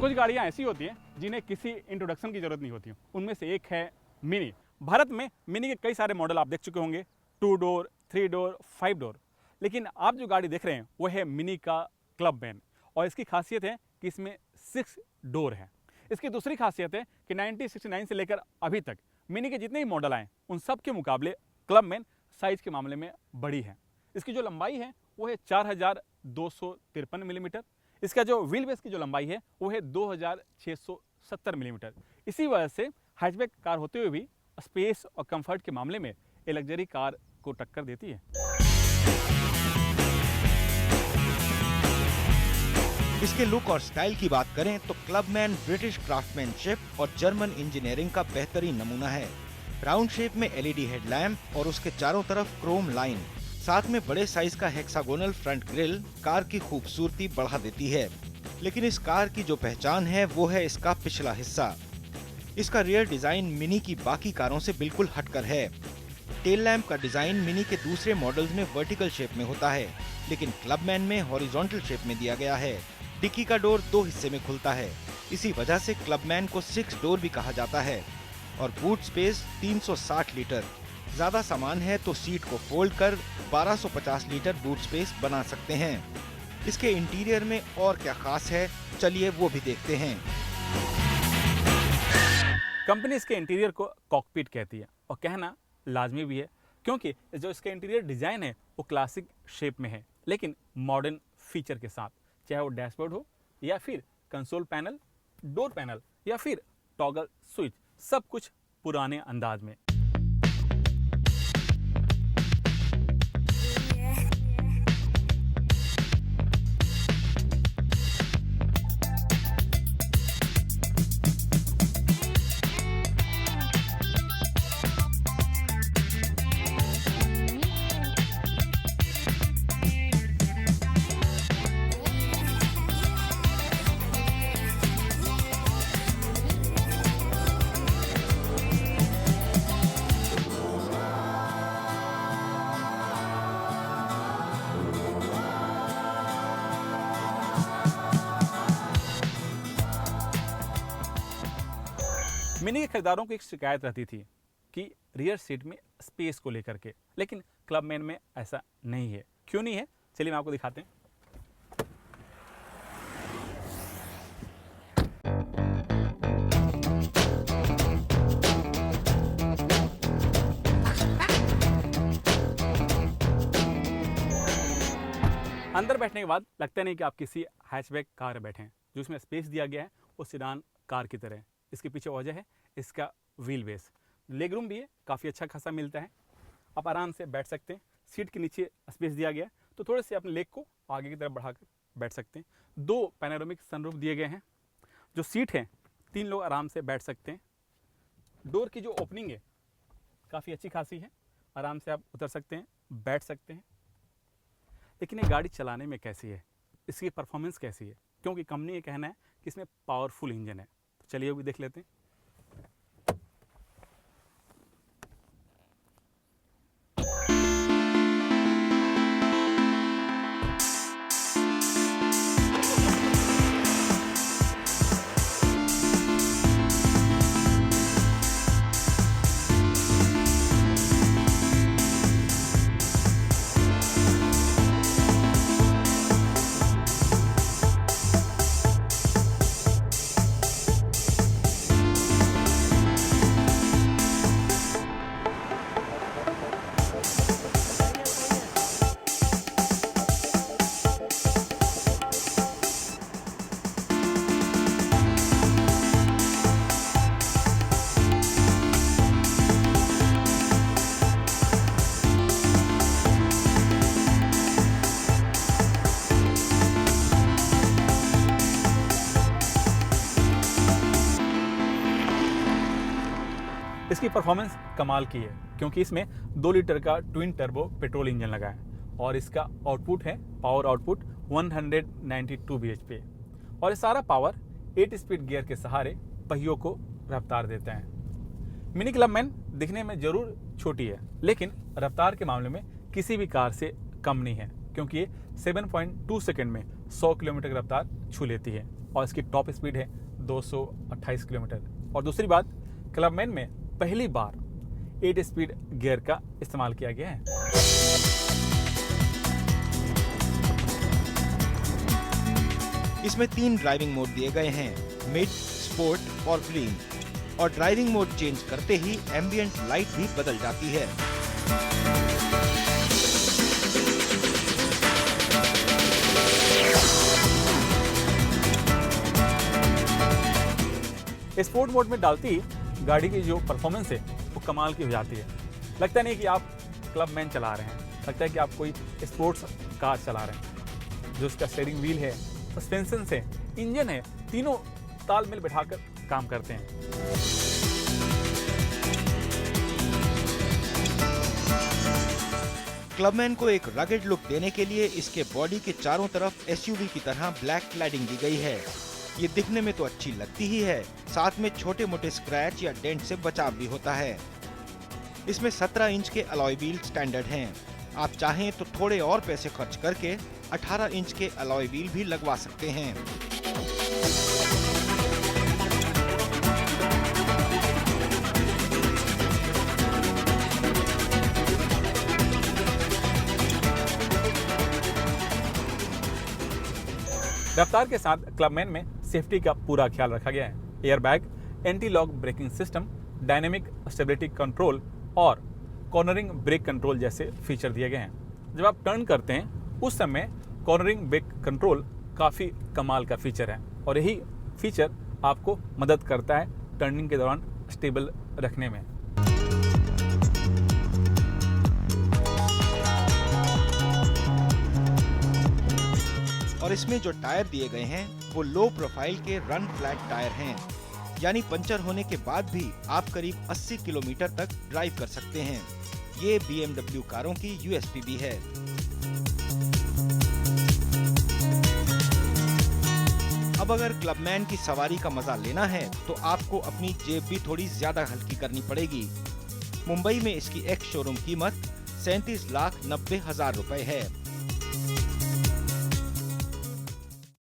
कुछ गाड़ियां ऐसी होती हैं जिन्हें किसी इंट्रोडक्शन की जरूरत नहीं होती। उनमें से एक है मिनी। भारत में मिनी के कई सारे मॉडल आप देख चुके होंगे, 2 डोर, 3 डोर, 5 डोर। लेकिन आप जो गाड़ी देख रहे हैं वो है मिनी का क्लबमैन, और इसकी खासियत है कि इसमें 6 डोर है। इसकी दूसरी खासियत है कि 1969 से लेकर अभी तक मिनी के जितने ही मॉडल आए उन सब के मुकाबले क्लबमैन साइज के मामले में बड़ी है। इसकी जो लंबाई है वो है 4253 मिलीमीटर। इसका जो व्हील बेस की जो लंबाई है वो है 2670 मिलीमीटर। इसी वजह से हैचबैक कार होते हुए भी स्पेस और कंफर्ट के मामले में ये लग्जरी कार को टक्कर देती है। इसके लुक और स्टाइल की बात करें तो क्लबमैन ब्रिटिश क्राफ्टमैनशिप और जर्मन इंजीनियरिंग का बेहतरीन नमूना है। राउंड शेप में एलईडी हेडलैम्प और उसके चारों तरफ क्रोम लाइन, साथ में बड़े साइज का हेक्सागोनल फ्रंट ग्रिल कार की खूबसूरती बढ़ा देती है। लेकिन इस कार की जो पहचान है वो है इसका पिछला हिस्सा। इसका रियर डिजाइन मिनी की बाकी कारों से बिल्कुल हटकर है। टेल लैंप का डिजाइन मिनी के दूसरे मॉडल्स में वर्टिकल शेप में होता है, लेकिन क्लबमैन में हॉरिजॉन्टल शेप में दिया गया है। डिक्की का डोर 2 हिस्से में खुलता है, इसी वजह से क्लबमैन को 6 डोर भी कहा जाता है। और बूट स्पेस 360 लीटर। ज्यादा सामान है तो सीट को फोल्ड कर 1250 लीटर बूट स्पेस बना सकते हैं। इसके इंटीरियर में और क्या खास है, चलिए वो भी देखते हैं। कंपनी इसके इंटीरियर को कॉकपिट कहती है, और कहना लाजमी भी है, क्योंकि जो इसका इंटीरियर डिजाइन है वो क्लासिक शेप में है लेकिन मॉडर्न फीचर के साथ। चाहे वो डैशबोर्ड हो या फिर कंसोल पैनल, डोर पैनल या फिर टॉगल स्विच, सब कुछ पुराने अंदाज में। मिनी के खरीदारों को एक शिकायत रहती थी कि रियर सीट में स्पेस को लेकर के, लेकिन क्लबमैन में ऐसा नहीं है। क्यों नहीं है, चलिए मैं आपको दिखाते हैं। अंदर बैठने के बाद लगता नहीं कि आप किसी हैचबैक कार में बैठे हैं। जो इसमें स्पेस दिया गया है वो सिडान कार की तरह है। इसके पीछे वजह है इसका व्हील बेस। लेग रूम भी है, काफ़ी अच्छा खासा मिलता है। आप आराम से बैठ सकते हैं। सीट के नीचे स्पेस दिया गया है तो थोड़े से अपने लेग को आगे की तरफ बढ़ाकर बैठ सकते हैं। 2 पैनोरामिक सनरूफ दिए गए हैं। जो सीट है 3 लोग आराम से बैठ सकते हैं। डोर की जो ओपनिंग है काफ़ी अच्छी खासी है, आराम से आप उतर सकते हैं, बैठ सकते हैं। लेकिन ये गाड़ी चलाने में कैसी है, इसकी परफॉर्मेंस कैसी है, क्योंकि कंपनी ये कहना है कि इसमें पावरफुल इंजन है। तो चलिए वो भी देख लेते हैं। इसकी परफॉर्मेंस कमाल की है, क्योंकि इसमें 2 लीटर का ट्विन टर्बो पेट्रोल इंजन लगा है और इसका आउटपुट है, पावर आउटपुट 192 bhp, और ये सारा पावर 8 स्पीड गियर के सहारे पहियों को रफ्तार देता है। मिनी क्लबमैन दिखने में जरूर छोटी है, लेकिन रफ्तार के मामले में किसी भी कार से कम नहीं है, क्योंकि ये 7.2 सेकंड में 100 किलोमीटर की रफ्तार छू लेती है। और इसकी टॉप स्पीड है 228 किलोमीटर। और दूसरी बात, क्लबमैन में पहली बार 8 स्पीड गियर का इस्तेमाल किया गया है। इसमें 3 ड्राइविंग मोड दिए गए हैं, मिड, स्पोर्ट और ग्रीन। और ड्राइविंग मोड चेंज करते ही एम्बिएंट लाइट भी बदल जाती है। स्पोर्ट मोड में डालती ही गाड़ी की जो परफॉर्मेंस है वो कमाल की हो जाती है। लगता नहीं कि आप क्लबमैन चला रहे हैं, लगता है कि आप कोई स्पोर्ट्स कार चला रहे हैं। जो उसका स्टीयरिंग व्हील है, सस्पेंशन है, इंजन है, तीनों तालमेल बिठाकर काम करते हैं। क्लबमैन को एक रगेड लुक देने के लिए इसके बॉडी के चारों तरफ एसयूवी की तरह ब्लैक क्लैडिंग दी गई है। ये दिखने में तो अच्छी लगती ही है, साथ में छोटे मोटे स्क्रैच या डेंट से बचाव भी होता है। इसमें 17 इंच के अलॉय व्हील स्टैंडर्ड हैं। आप चाहें तो थोड़े और पैसे खर्च करके 18 इंच के अलॉय व्हील भी लगवा सकते हैं। रफ्तार के साथ क्लबमैन में सेफ्टी का पूरा ख्याल रखा गया है। Airbag, anti lock braking system, dynamic stability control और कॉर्नरिंग ब्रेक कंट्रोल जैसे फीचर दिए गए हैं। जब आप टर्न करते हैं उस समय कॉर्नरिंग ब्रेक कंट्रोल काफ़ी कमाल का फीचर है और यही फीचर आपको मदद करता है टर्निंग के दौरान स्टेबल रखने में। और इसमें जो टायर दिए गए हैं वो लो प्रोफाइल के रन फ्लैट टायर हैं, यानी पंचर होने के बाद भी आप करीब 80 किलोमीटर तक ड्राइव कर सकते हैं। ये BMW कारों की यूएसपी भी है। अब अगर क्लबमैन की सवारी का मजा लेना है तो आपको अपनी जेब भी थोड़ी ज्यादा हल्की करनी पड़ेगी। मुंबई में इसकी एक्स शोरूम कीमत 37,90,000 रुपए है।